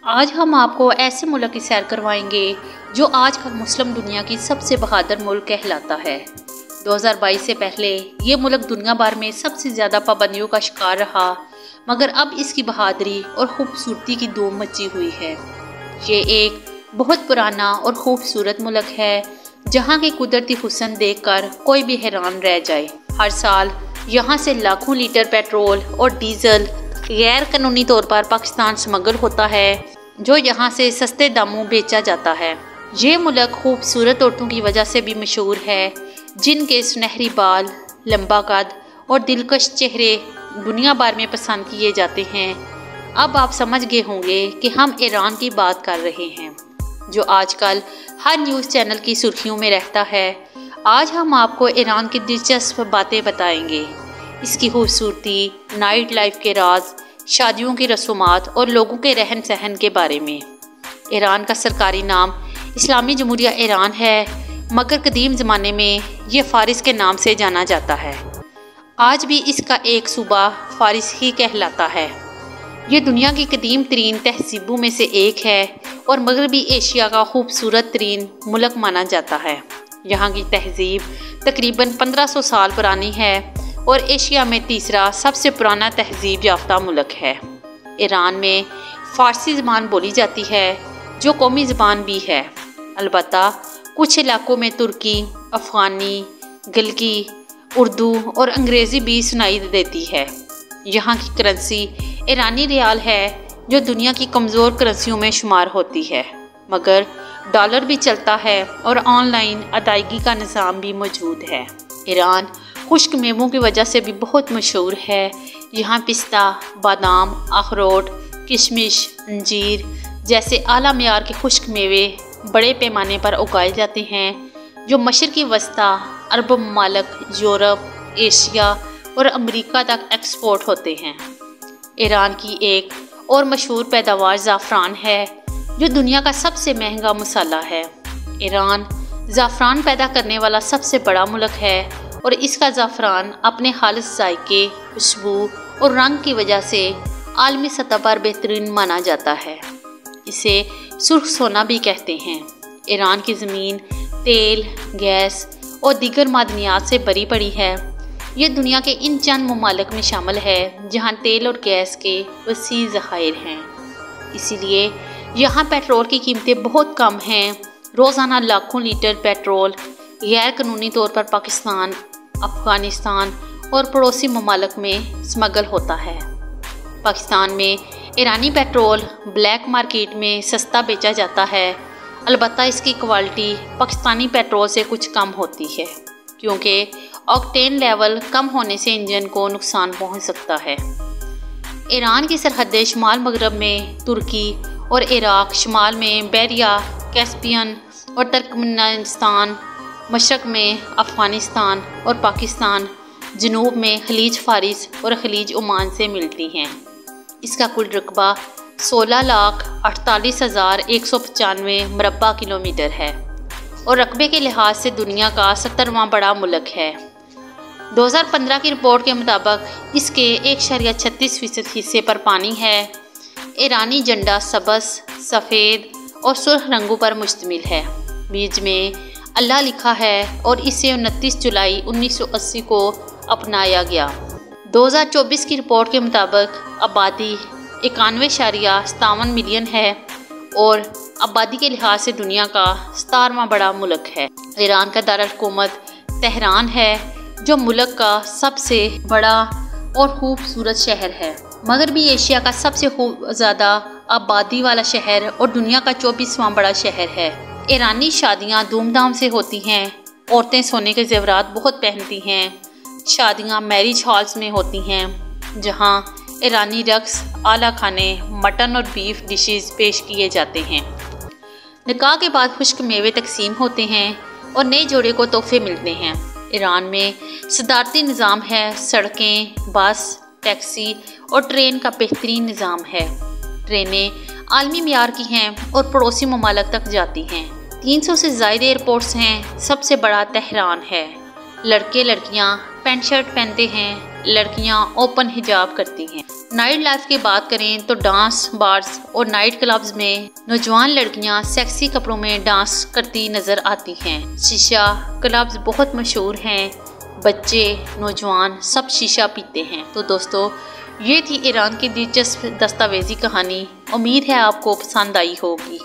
आज हम आपको ऐसे मुल्क की सैर करवाएंगे जो आजकल मुस्लिम दुनिया की सबसे बहादुर मुल्क कहलाता है। 2022 से पहले ये मुल्क दुनिया भर में सबसे ज़्यादा पाबंदियों का शिकार रहा, मगर अब इसकी बहादुरी और खूबसूरती की धूम मची हुई है। ये एक बहुत पुराना और खूबसूरत मुल्क है जहाँ के कुदरती हुस्न देखकर कोई भी हैरान रह जाए। हर साल यहाँ से लाखों लीटर पेट्रोल और डीजल गैर कानूनी तौर पर पाकिस्तान स्मगल होता है, जो यहाँ से सस्ते दामों बेचा जाता है। ये मुल्क खूबसूरत औरतों की वजह से भी मशहूर है, जिनके सुनहरी बाल, लंबा कद और दिलकश चेहरे दुनिया भर में पसंद किए जाते हैं। अब आप समझ गए होंगे कि हम ईरान की बात कर रहे हैं, जो आजकल हर न्यूज़ चैनल की सुर्खियों में रहता है। आज हम आपको ईरान की दिलचस्प बातें बताएंगे, इसकी खूबसूरती, नाइट लाइफ के राज, शादियों की रसूमात और लोगों के रहन सहन के बारे में। ईरान का सरकारी नाम इस्लामी जमहूरिया ईरान है, मगर कदीम ज़माने में ये फ़ारिस के नाम से जाना जाता है। आज भी इसका एक सूबा फ़ारिस ही कहलाता है। ये दुनिया की कदीम तरीन तहजीबों में से एक है और मगरबी एशिया का खूबसूरत तरीन मुल्क माना जाता है। यहाँ की तहजीब तकरीबन 1500 साल पुरानी है और एशिया में तीसरा सबसे पुराना तहजीब याफ्ता मुल्क है। ईरान में फ़ारसी ज़बान बोली जाती है, जो कौमी ज़बान भी है। अलबत्ता कुछ इलाकों में तुर्की, अफ़गानी, गलगी, उर्दू और अंग्रेज़ी भी सुनाई देती है। यहाँ की करेंसी ईरानी रियाल है, जो दुनिया की कमज़ोर करेंसियों में शुमार होती है, मगर डॉलर भी चलता है और ऑनलाइन अदायगी का निज़ाम भी मौजूद है। ईरान खुश्क मेवों की वजह से भी बहुत मशहूर है। यहाँ पिस्ता, बादाम, अखरोट, किशमिश, अंजीर जैसे आला मियार के खुश्क मेवे बड़े पैमाने पर उगाए जाते हैं, जो मशरक़ी वस्ता, अरब ममालिक, यूरोप, एशिया और अमेरिका तक एक्सपोर्ट होते हैं। ईरान की एक और मशहूर पैदावार ज़ाफ़रान है, जो दुनिया का सबसे महंगा मसाला है। ईरान ज़ाफ़रान पैदा करने वाला सबसे बड़ा मुल्क है और इसका ज़ाफ़रान अपने खालिस जायके, खुशबू और रंग की वजह से आलमी सतह पर बेहतरीन माना जाता है। इसे सुर्ख सोना भी कहते हैं। ईरान की ज़मीन तेल, गैस और दीगर मादनियात से भरी पड़ी है। ये दुनिया के इन चंद ममालिक में शामिल है जहाँ तेल और गैस के वसी ज़खायर हैं। इसीलिए यहाँ पेट्रोल की कीमतें बहुत कम हैं। रोज़ाना लाखों लीटर पेट्रोल गैर कानूनी तौर पर पाकिस्तान, अफ़गानिस्तान और पड़ोसी ममालिक में स्मगल होता है। पाकिस्तान में ईरानी पेट्रोल ब्लैक मार्केट में सस्ता बेचा जाता है। अलबत्ता इसकी क्वालिटी पाकिस्तानी पेट्रोल से कुछ कम होती है, क्योंकि ऑक्टेन लेवल कम होने से इंजन को नुकसान पहुंच सकता है। ईरान की सरहदें शुमाल मगरब में तुर्की और इराक, शुमाल में बैरिया, कैस्पियन और तुर्कमेनिस्तान, मशरक़ में अफ़गानिस्तान और पाकिस्तान, जनूब में खलीज फ़ारिस और खलीज ओमान से मिलती हैं। इसका कुल रकबा 16,48,195 मुरब्बा किलोमीटर है और रकबे के लिहाज से दुनिया का 70वां बड़ा मुल्क है। 2015 की रिपोर्ट के मुताबिक इसके 1.36% हिस्से पर पानी है। ईरानी झंडा सबज़, सफ़ेद और सुर्ख रंगों पर मुश्तमिल है। बीच में अल्लाह लिखा है और इसे 29 जुलाई 1980 को अपनाया गया। 2024 की रिपोर्ट के मुताबिक आबादी 91.57 मिलियन है और आबादी के लिहाज से दुनिया का 17वां बड़ा मुल्क है। ईरान का दारुल-हुकूमत तेहरान है, जो मुल्क का सबसे बड़ा और खूबसूरत शहर है। मगरबी एशिया का सबसे ज़्यादा आबादी वाला शहर और दुनिया का 24वां बड़ा शहर है। ईरानी शादियाँ धूमधाम से होती हैं। औरतें सोने के ज़ेवरात बहुत पहनती हैं। शादियाँ मैरिज हॉल्स में होती हैं, जहाँ ईरानी रक्स, आला खाने, मटन और बीफ डिशेस पेश किए जाते हैं। निकाह के बाद खुश्क मेवे तकसीम होते हैं और नए जोड़े को तोहफे मिलते हैं। ईरान में सदारती निज़ाम है। सड़कें, बस, टैक्सी और ट्रेन का बेहतरीन निज़ाम है। ट्रेनें आलमी मियार की हैं और पड़ोसी ममालिक तक जाती हैं। 300 से ज़ायद एयरपोर्ट्स हैं। सबसे बड़ा तेहरान है। लड़के लड़कियां पैंट शर्ट पहनते हैं। लड़कियां ओपन हिजाब करती हैं। नाइट लाइफ की बात करें तो डांस बार्स और नाइट क्लब्स में नौजवान लड़कियां सेक्सी कपड़ों में डांस करती नजर आती हैं। शीशा क्लब्स बहुत मशहूर हैं, बच्चे नौजवान सब शीशा पीते हैं। तो दोस्तों, ये थी ईरान की दिलचस्प दस्तावेजी कहानी। उम्मीद है आपको पसंद आई होगी।